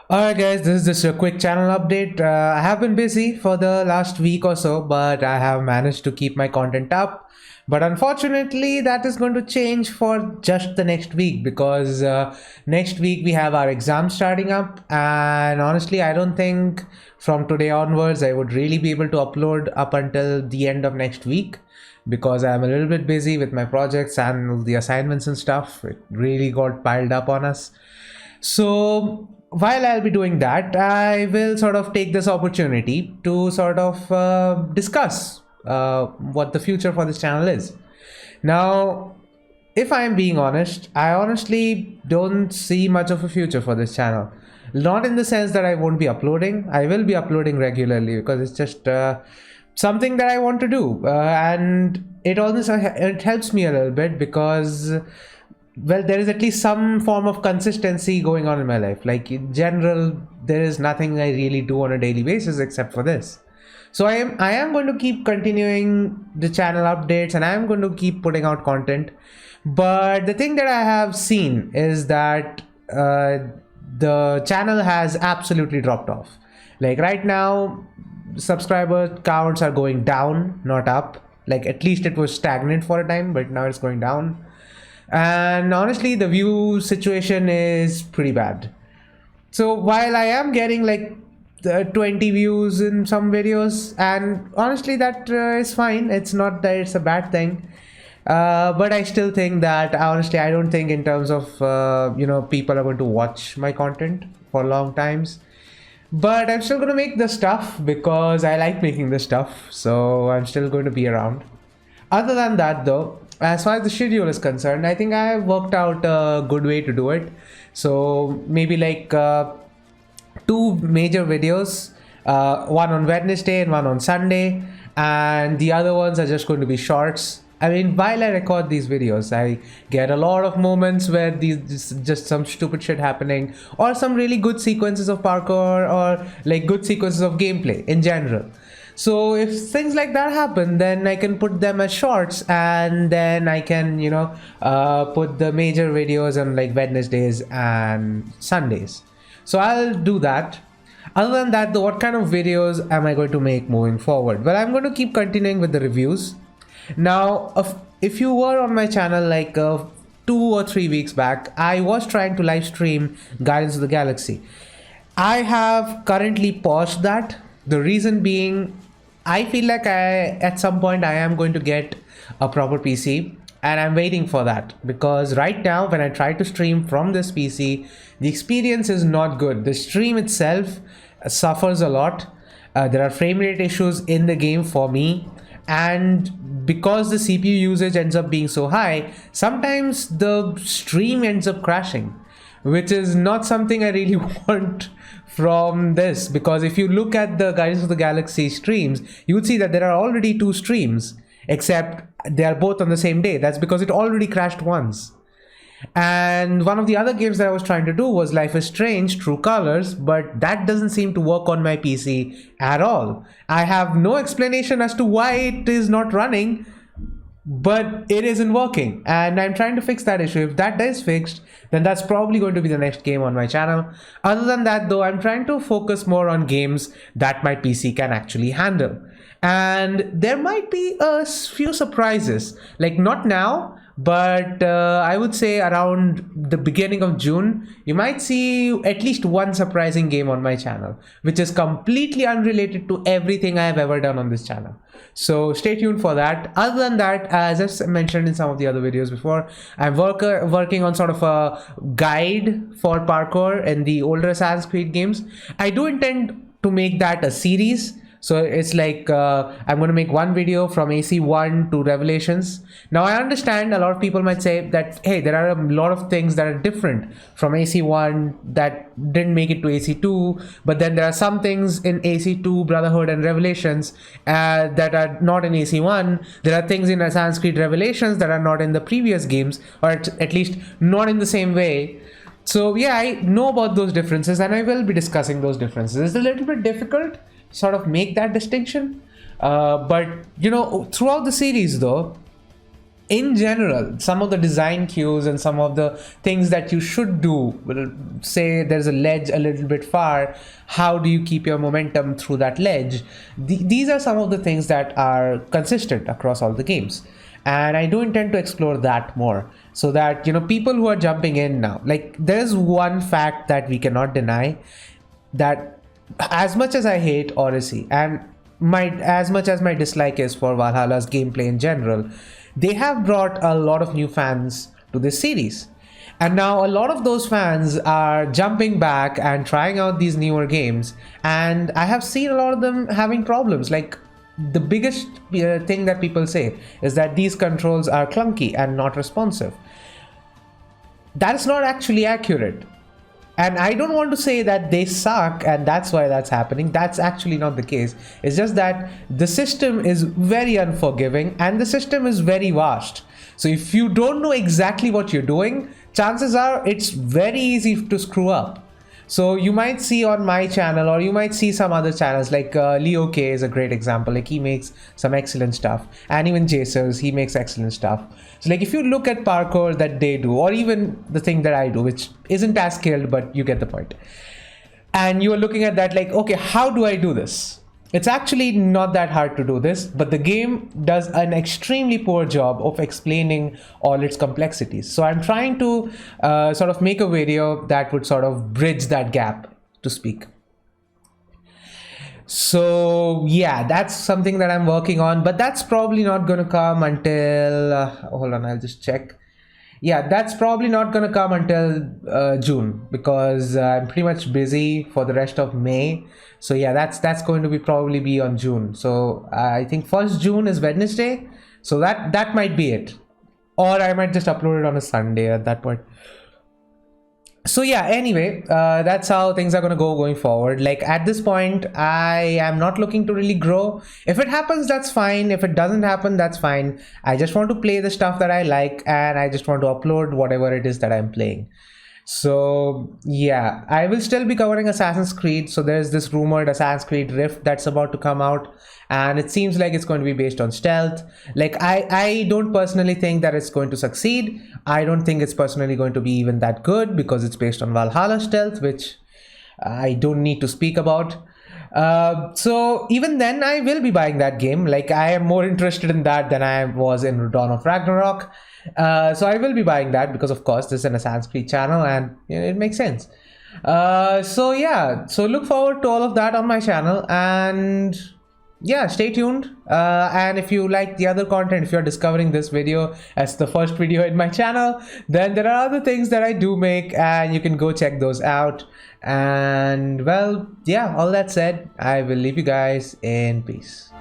Alright guys, this is just a quick channel update. I have been busy for the last week or so, but I have managed to keep my content up. But unfortunately, that is going to change for just the next week because next week we have our exams starting up. And honestly, I don't think from today onwards I would really be able to upload up until the end of next week because I'm a little bit busy with my projects and the assignments and stuff. It really got piled up on us. So while I'll be doing that, I will sort of take this opportunity to sort of discuss what the future for this channel is. Now, if I'm being honest, I honestly don't see much of a future for this channel. Not in the sense that I won't be uploading. I will be uploading regularly because it's just something that I want to do, and it helps me a little bit because, well, there is at least some form of consistency going on in my life. Like in general, there is nothing I really do on a daily basis except for this. So I am going to keep continuing the channel updates and I am going to keep putting out content. But the thing that I have seen is that the channel has absolutely dropped off. Like right now, subscriber counts are going down, not up. Like at least it was stagnant for a time, but now it's going down. And honestly, the view situation is pretty bad. So while I am getting like 20 views in some videos, and honestly that is fine, it's not that it's a bad thing, but I still think that honestly I don't think in terms of people are going to watch my content for long times. But I'm still going to make the stuff because I like making the stuff, so I'm still going to be around. Other than that though, as far as the schedule is concerned, I think I have worked out a good way to do it. So maybe like two major videos, one on Wednesday and one on Sunday, and the other ones are just going to be shorts. I mean, while I record these videos, I get a lot of moments where these just some stupid shit happening, or some really good sequences of parkour, or like good sequences of gameplay in general. So if things like that happen, then I can put them as shorts, and then I can put the major videos on like Wednesdays and Sundays. So I'll do that. Other than that though, what kind of videos am I going to make moving forward? Well, I'm going to keep continuing with the reviews. Now, if you were on my channel like 2 or 3 weeks back, I was trying to live stream Guardians of the Galaxy. I have currently paused that. The reason being, I feel like at some point I am going to get a proper PC, and I'm waiting for that because right now when I try to stream from this PC, the experience is not good. The stream itself suffers a lot. There are frame rate issues in the game for me, and because the CPU usage ends up being so high, sometimes the stream ends up crashing, which is not something I really want from this, because if you look at the Guardians of the Galaxy streams, you would see that there are already 2 streams, except they are both on the same day. That's because it already crashed once. And one of the other games that I was trying to do was Life is Strange True Colors, but that doesn't seem to work on my PC at all. I have no explanation as to why it is not running, but it isn't working, and I'm trying to fix that issue. If that is fixed, then that's probably going to be the next game on my channel. Other than that though, I'm trying to focus more on games that my PC can actually handle, and there might be a few surprises, like not now, but I would say around the beginning of June, you might see at least one surprising game on my channel, which is completely unrelated to everything I have ever done on this channel. So stay tuned for that. Other than that, as I've mentioned in some of the other videos before, I'm working on sort of a guide for parkour in the older Assassin's Creed games. I do intend to make that a series. So it's like I'm going to make one video from AC1 to Revelations. Now I understand a lot of people might say that, hey, there are a lot of things that are different from AC1 that didn't make it to AC2, but then there are some things in AC2, Brotherhood and Revelations that are not in AC1. There are things in Assassin's Creed Revelations that are not in the previous games, or at least not in the same way. So yeah, I know about those differences and I will be discussing those differences. It's a little bit difficult sort of make that distinction, but throughout the series though, in general, some of the design cues and some of the things that you should do, say there's a ledge a little bit far, how do you keep your momentum through that ledge? These are some of the things that are consistent across all the games. And I do intend to explore that more, so that, people who are jumping in now, like, there's one fact that we cannot deny, that as much as I hate Odyssey, and as much as my dislike is for Valhalla's gameplay in general, they have brought a lot of new fans to this series. And now a lot of those fans are jumping back and trying out these newer games, and I have seen a lot of them having problems. Like, the biggest thing that people say is that these controls are clunky and not responsive. That is not actually accurate. And I don't want to say that they suck and that's why that's happening. That's actually not the case. It's just that the system is very unforgiving and the system is very vast. So if you don't know exactly what you're doing, chances are it's very easy to screw up. So you might see on my channel, or you might see some other channels, like Leo K is a great example. Like, he makes some excellent stuff, and even Jasers, he makes excellent stuff. So like, if you look at parkour that they do, or even the thing that I do, which isn't as skilled, but you get the point, and you are looking at that like, okay, how do I do this? It's actually not that hard to do this, but the game does an extremely poor job of explaining all its complexities. So I'm trying to sort of make a video that would sort of bridge that gap, to speak. So yeah, that's something that I'm working on, but that's probably not going to come until, hold on, I'll just check. Yeah, that's probably not going to come until June, because I'm pretty much busy for the rest of May. So yeah, that's going to probably be on June. So I think 1st June is Wednesday. So that might be it. Or I might just upload it on a Sunday at that point. So yeah, anyway, that's how things are going forward. Like, at this point, I am not looking to really grow. If it happens, that's fine. If it doesn't happen, that's fine. I just want to play the stuff that I like, and I just want to upload whatever it is that I'm playing. So yeah, I will still be covering Assassin's Creed. So there's this rumored Assassin's Creed Rift that's about to come out, and it seems like it's going to be based on stealth. Like, I don't personally think that it's going to succeed. I don't think it's personally going to be even that good, because it's based on Valhalla stealth, which I don't need to speak about. So even then, I will be buying that game. Like, I am more interested in that than I was in Dawn of Ragnarok. So I will be buying that, because of course this is an Assassin's Creed channel, and it makes sense. So yeah, so look forward to all of that on my channel, and yeah, stay tuned. And if you like the other content, if you're discovering this video as the first video in my channel, then there are other things that I do make, and you can go check those out. And well, yeah, all that said, I will leave you guys in peace.